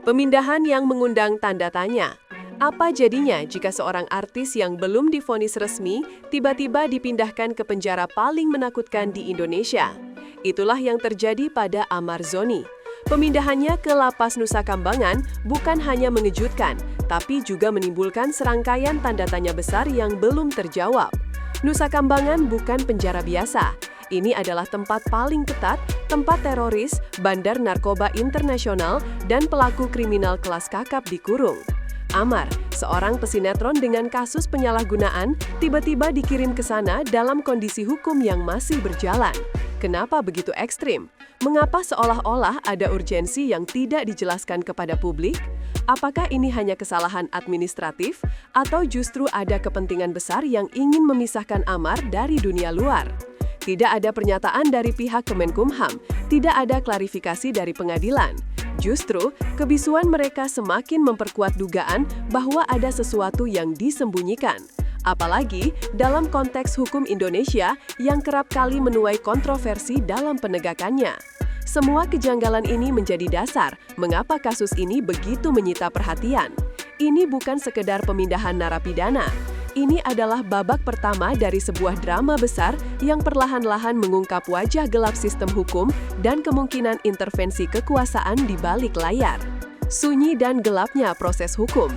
Pemindahan yang mengundang tanda tanya. Apa jadinya jika seorang artis yang belum divonis resmi tiba-tiba dipindahkan ke penjara paling menakutkan di Indonesia? Itulah yang terjadi pada Amar Zoni. Pemindahannya ke Lapas Nusa Kambangan bukan hanya mengejutkan, tapi juga menimbulkan serangkaian tanda tanya besar yang belum terjawab. Nusa Kambangan bukan penjara biasa. Ini adalah tempat paling ketat, tempat teroris, bandar narkoba internasional, dan pelaku kriminal kelas kakap dikurung. Amar, seorang pesinetron dengan kasus penyalahgunaan, tiba-tiba dikirim ke sana dalam kondisi hukum yang masih berjalan. Kenapa begitu ekstrim? Mengapa seolah-olah ada urgensi yang tidak dijelaskan kepada publik? Apakah ini hanya kesalahan administratif, atau justru ada kepentingan besar yang ingin memisahkan Amar dari dunia luar? Tidak ada pernyataan dari pihak Kemenkumham, tidak ada klarifikasi dari pengadilan. Justru, kebisuan mereka semakin memperkuat dugaan bahwa ada sesuatu yang disembunyikan. Apalagi dalam konteks hukum Indonesia yang kerap kali menuai kontroversi dalam penegakannya. Semua kejanggalan ini menjadi dasar mengapa kasus ini begitu menyita perhatian. Ini bukan sekedar pemindahan narapidana. Ini adalah babak pertama dari sebuah drama besar yang perlahan-lahan mengungkap wajah gelap sistem hukum dan kemungkinan intervensi kekuasaan di balik layar. Sunyi dan gelapnya proses hukum.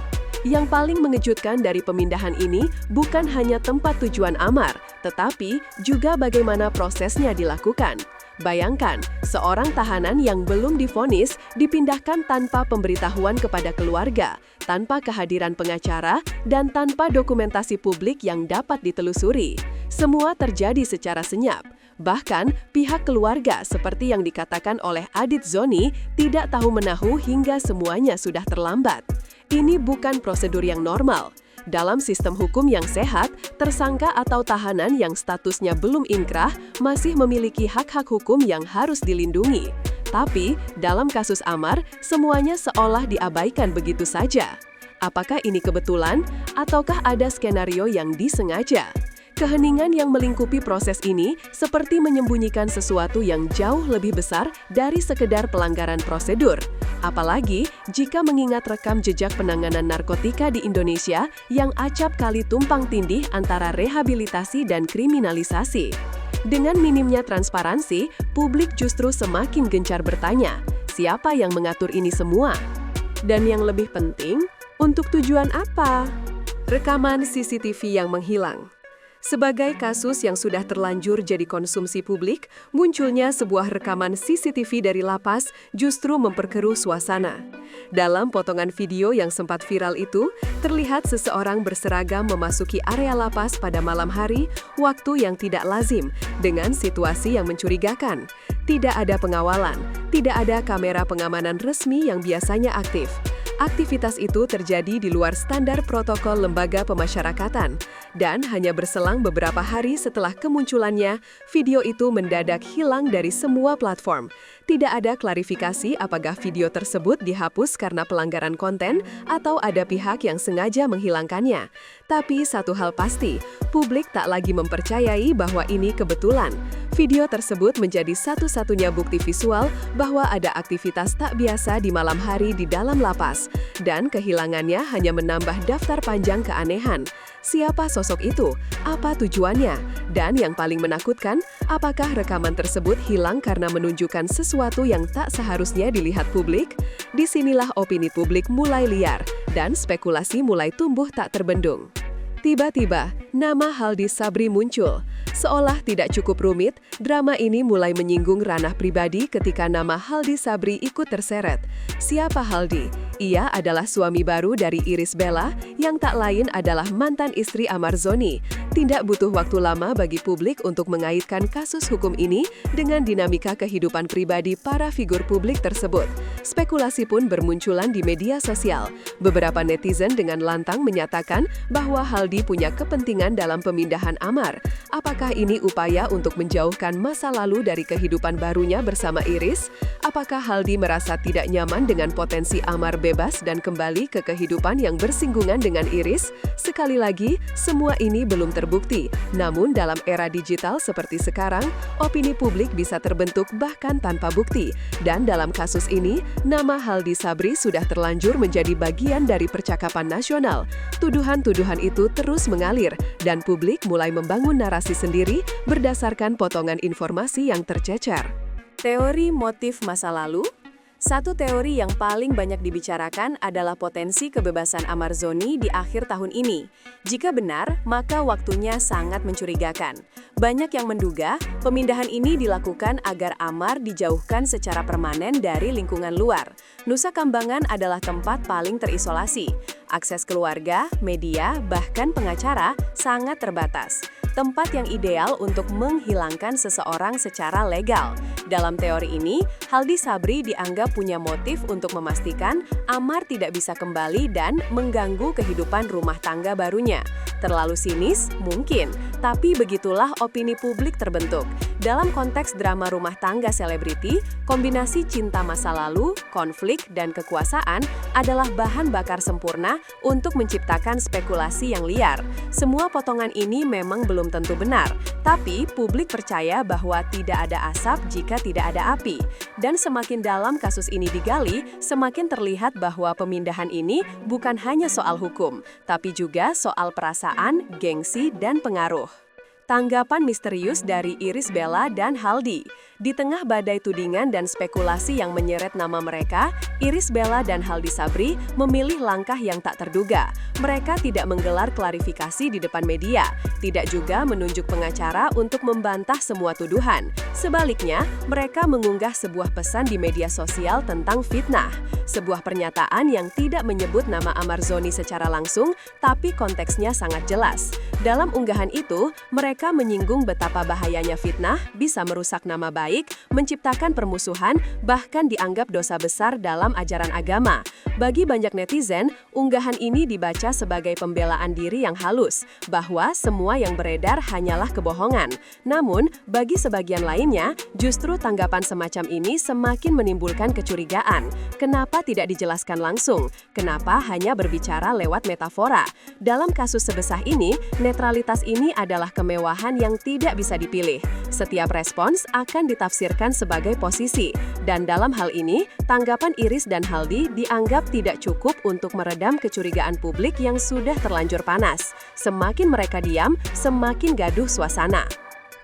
Yang paling mengejutkan dari pemindahan ini bukan hanya tempat tujuan Amar, tetapi juga bagaimana prosesnya dilakukan. Bayangkan, seorang tahanan yang belum divonis dipindahkan tanpa pemberitahuan kepada keluarga, tanpa kehadiran pengacara, dan tanpa dokumentasi publik yang dapat ditelusuri. Semua terjadi secara senyap. Bahkan, pihak keluarga seperti yang dikatakan oleh Adit Zoni tidak tahu menahu hingga semuanya sudah terlambat. Ini bukan prosedur yang normal. Dalam sistem hukum yang sehat, tersangka atau tahanan yang statusnya belum inkrah masih memiliki hak-hak hukum yang harus dilindungi. Tapi, dalam kasus Amar, semuanya seolah diabaikan begitu saja. Apakah ini kebetulan, ataukah ada skenario yang disengaja? Keheningan yang melingkupi proses ini seperti menyembunyikan sesuatu yang jauh lebih besar dari sekedar pelanggaran prosedur. Apalagi jika mengingat rekam jejak penanganan narkotika di Indonesia yang acap kali tumpang tindih antara rehabilitasi dan kriminalisasi. Dengan minimnya transparansi, publik justru semakin gencar bertanya, siapa yang mengatur ini semua? Dan yang lebih penting, untuk tujuan apa? Rekaman CCTV yang menghilang. Sebagai kasus yang sudah terlanjur jadi konsumsi publik, munculnya sebuah rekaman CCTV dari lapas justru memperkeruh suasana. Dalam potongan video yang sempat viral itu, terlihat seseorang berseragam memasuki area lapas pada malam hari, waktu yang tidak lazim, dengan situasi yang mencurigakan. Tidak ada pengawalan, tidak ada kamera pengamanan resmi yang biasanya aktif. Aktivitas itu terjadi di luar standar protokol lembaga pemasyarakatan, dan hanya berselang beberapa hari setelah kemunculannya, video itu mendadak hilang dari semua platform. Tidak ada klarifikasi apakah video tersebut dihapus karena pelanggaran konten atau ada pihak yang sengaja menghilangkannya. Tapi satu hal pasti, publik tak lagi mempercayai bahwa ini kebetulan. Video tersebut menjadi satu-satunya bukti visual bahwa ada aktivitas tak biasa di malam hari di dalam lapas, dan kehilangannya hanya menambah daftar panjang keanehan. Siapa sosok itu? Apa tujuannya? Dan yang paling menakutkan, apakah rekaman tersebut hilang karena menunjukkan sesuatu yang tak seharusnya dilihat publik? Disinilah opini publik mulai liar, dan spekulasi mulai tumbuh tak terbendung. Tiba-tiba, nama Haldi Sabri muncul. Seolah tidak cukup rumit, drama ini mulai menyinggung ranah pribadi ketika nama Haldi Sabri ikut terseret. Siapa Haldi? Ia adalah suami baru dari Irish Bella yang tak lain adalah mantan istri Amar Zoni. Tidak butuh waktu lama bagi publik untuk mengaitkan kasus hukum ini dengan dinamika kehidupan pribadi para figur publik tersebut. Spekulasi pun bermunculan di media sosial. Beberapa netizen dengan lantang menyatakan bahwa Haldi punya kepentingan dalam pemindahan Amar. Apakah ini upaya untuk menjauhkan masa lalu dari kehidupan barunya bersama Irish? Apakah Haldi merasa tidak nyaman dengan potensi Amar bebas dan kembali ke kehidupan yang bersinggungan dengan Iris? Sekali lagi, semua ini belum terbukti. Namun dalam era digital seperti sekarang, opini publik bisa terbentuk bahkan tanpa bukti. Dan dalam kasus ini, nama Haldi Sabri sudah terlanjur menjadi bagian dari percakapan nasional. Tuduhan-tuduhan itu terus mengalir, dan publik mulai membangun narasi sendiri berdasarkan potongan informasi yang tercecer. Teori motif masa lalu. Satu teori yang paling banyak dibicarakan adalah potensi kebebasan Amar Zoni di akhir tahun ini. Jika benar, maka waktunya sangat mencurigakan. Banyak yang menduga pemindahan ini dilakukan agar Amar dijauhkan secara permanen dari lingkungan luar. Nusa Kambangan adalah tempat paling terisolasi. Akses keluarga, media, bahkan pengacara sangat terbatas. Tempat yang ideal untuk menghilangkan seseorang secara legal. Dalam teori ini, Haldi Sabri dianggap punya motif untuk memastikan Amar tidak bisa kembali dan mengganggu kehidupan rumah tangga barunya. Terlalu sinis? Mungkin, tapi begitulah opini publik terbentuk. Dalam konteks drama rumah tangga selebriti, kombinasi cinta masa lalu, konflik, dan kekuasaan adalah bahan bakar sempurna untuk menciptakan spekulasi yang liar. Semua potongan ini memang belum tentu benar, tapi publik percaya bahwa tidak ada asap jika tidak ada api. Dan semakin dalam kasus ini digali, semakin terlihat bahwa pemindahan ini bukan hanya soal hukum, tapi juga soal perasaan, gengsi, dan pengaruh. Tanggapan misterius dari Irish Bella dan Haldi. Di tengah badai tudingan dan spekulasi yang menyeret nama mereka, Irish Bella dan Haldi Sabri memilih langkah yang tak terduga. Mereka tidak menggelar klarifikasi di depan media, tidak juga menunjuk pengacara untuk membantah semua tuduhan. Sebaliknya, mereka mengunggah sebuah pesan di media sosial tentang fitnah. Sebuah pernyataan yang tidak menyebut nama Amar Zoni secara langsung, tapi konteksnya sangat jelas. Dalam unggahan itu, mereka menyinggung betapa bahayanya fitnah bisa merusak nama baik, menciptakan permusuhan, bahkan dianggap dosa besar dalam ajaran agama. Bagi banyak netizen, unggahan ini dibaca sebagai pembelaan diri yang halus, bahwa semua yang beredar hanyalah kebohongan. Namun, bagi sebagian lainnya, justru tanggapan semacam ini semakin menimbulkan kecurigaan. Kenapa tidak dijelaskan langsung? Kenapa hanya berbicara lewat metafora? Dalam kasus sebesar ini, netralitas ini adalah kemewahan yang tidak bisa dipilih. Setiap respons akan ditafsirkan sebagai posisi. Dan dalam hal ini, tanggapan Irish dan Haldi dianggap tidak cukup untuk meredam kecurigaan publik yang sudah terlanjur panas. Semakin mereka diam, semakin gaduh suasana.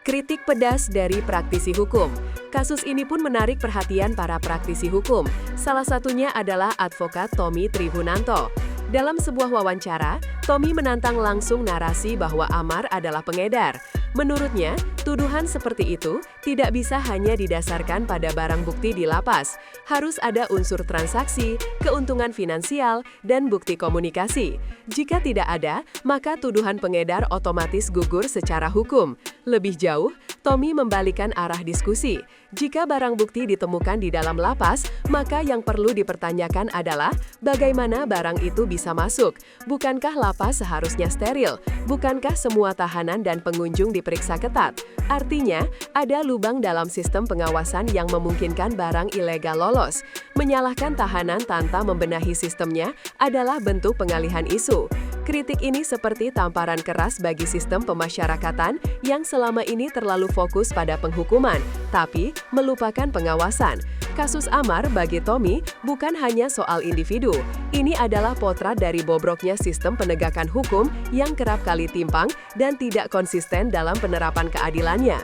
Kritik pedas dari praktisi hukum. Kasus ini pun menarik perhatian para praktisi hukum. Salah satunya adalah advokat Tommy Trihunanto. Dalam sebuah wawancara, Tommy menantang langsung narasi bahwa Amar adalah pengedar. Menurutnya, tuduhan seperti itu tidak bisa hanya didasarkan pada barang bukti di lapas. Harus ada unsur transaksi, keuntungan finansial, dan bukti komunikasi. Jika tidak ada, maka tuduhan pengedar otomatis gugur secara hukum. Lebih jauh, Tommy membalikan arah diskusi. Jika barang bukti ditemukan di dalam lapas, maka yang perlu dipertanyakan adalah bagaimana barang itu bisa masuk. Bukankah lapas seharusnya steril? Bukankah semua tahanan dan pengunjung diperiksa ketat? Artinya, ada lubang dalam sistem pengawasan yang memungkinkan barang ilegal lolos. Menyalahkan tahanan tanpa membenahi sistemnya adalah bentuk pengalihan isu. Kritik ini seperti tamparan keras bagi sistem pemasyarakatan yang selama ini terlalu fokus pada penghukuman, tapi melupakan pengawasan. Kasus Amar bagi Tommy bukan hanya soal individu. Ini adalah potret dari bobroknya sistem penegakan hukum yang kerap kali timpang dan tidak konsisten dalam penerapan keadilannya.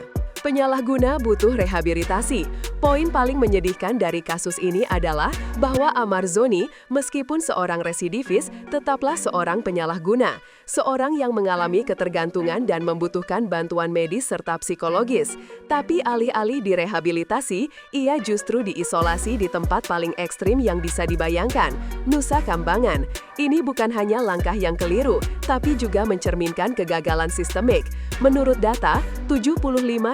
Penyalahguna butuh rehabilitasi. Poin paling menyedihkan dari kasus ini adalah bahwa Amar Zoni, meskipun seorang residivis, tetaplah seorang penyalahguna. Seorang yang mengalami ketergantungan dan membutuhkan bantuan medis serta psikologis. Tapi alih-alih direhabilitasi, ia justru diisolasi di tempat paling ekstrim yang bisa dibayangkan, Nusa Kambangan. Ini bukan hanya langkah yang keliru, tapi juga mencerminkan kegagalan sistemik. Menurut data, 75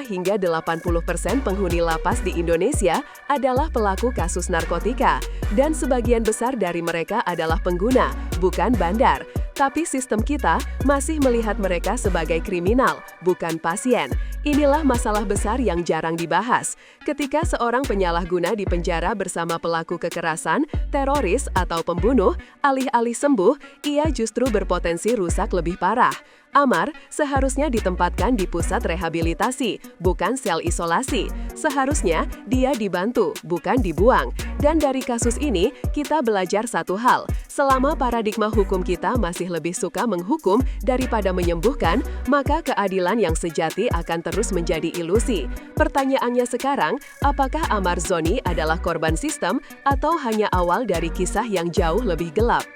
hingga 80% penghuni lapas di Indonesia adalah pelaku kasus narkotika, dan sebagian besar dari mereka adalah pengguna, bukan bandar. Tapi sistem kita masih melihat mereka sebagai kriminal, bukan pasien. Inilah masalah besar yang jarang dibahas. Ketika seorang penyalahguna dipenjara bersama pelaku kekerasan, teroris, atau pembunuh, alih-alih sembuh, ia justru berpotensi rusak lebih parah. Amar seharusnya ditempatkan di pusat rehabilitasi, bukan sel isolasi. Seharusnya dia dibantu, bukan dibuang. Dan dari kasus ini, kita belajar satu hal. Selama paradigma hukum kita masih lebih suka menghukum daripada menyembuhkan, maka keadilan yang sejati akan terus menjadi ilusi. Pertanyaannya sekarang, apakah Amar Zoni adalah korban sistem atau hanya awal dari kisah yang jauh lebih gelap?